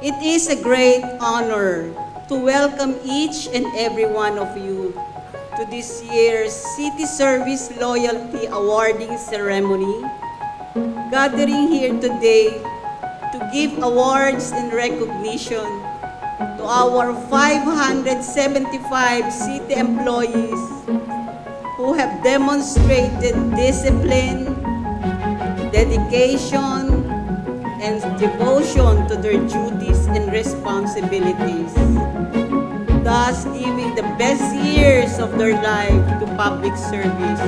It is a great honor to welcome each and every one of you to this year's City Service Loyalty Awarding Ceremony, gathering here today to give awards in recognition to our 575 city employees who have demonstrated discipline, dedication, and devotion to their duties and responsibilities, thus giving the best years of their life to public service.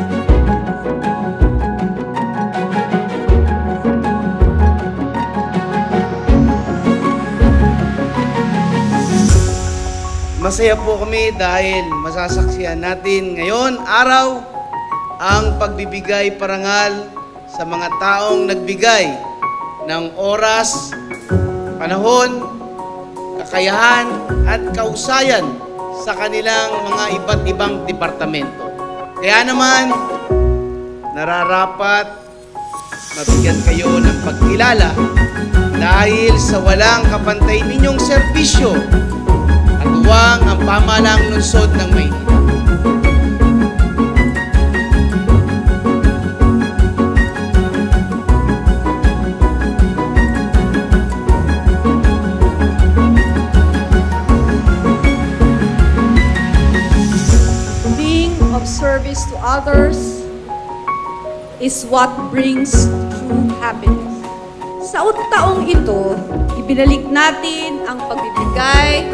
Masaya po kami dahil masasaksihan natin ngayon araw ang pagbibigay parangal sa mga taong nagbigay ng oras, panahon, kakayahan at kausayan sa kanilang mga iba't ibang departamento. Kaya naman, nararapat mabigyan kayo ng pagkilala dahil sa walang kapantay ninyong serbisyo at huwag ang pamahalaang lungsod ng Maynila. Service to others is what brings true happiness. Sa taong ito, ibinalik natin ang pagbibigay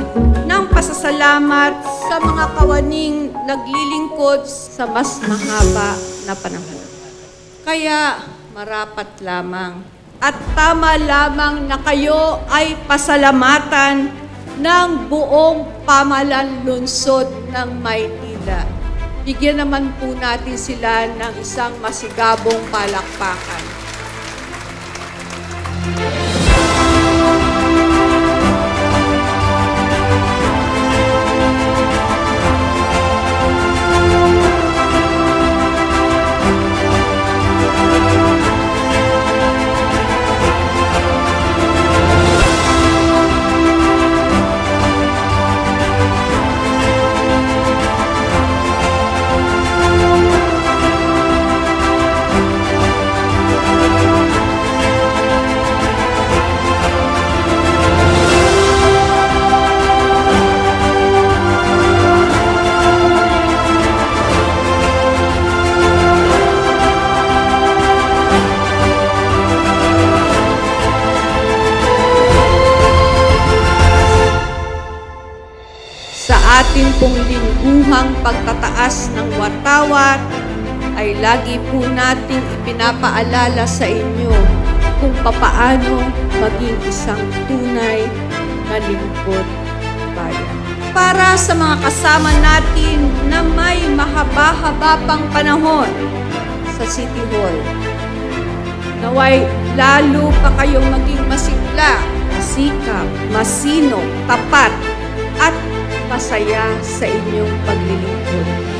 ng pasasalamat sa mga kawaning naglilingkod sa mas mahaba na panahon. Kaya marapat lamang at tama lamang na kayo ay pasalamatan ng buong pamahalaan lungsod ng Maynila. Bigyan naman po natin sila ng isang masigabong palakpakan. Ating pong lingguhang pagtataas ng watawat ay lagi po nating ipinapaalala sa inyo kung papaano maging isang tunay na lingkod bayan. Para sa mga kasama natin na may mahaba-haba pang panahon sa City Hall, naway lalo pa kayong maging masigla, masikap, masinop, tapat, at masaya sa inyong paglilingkod.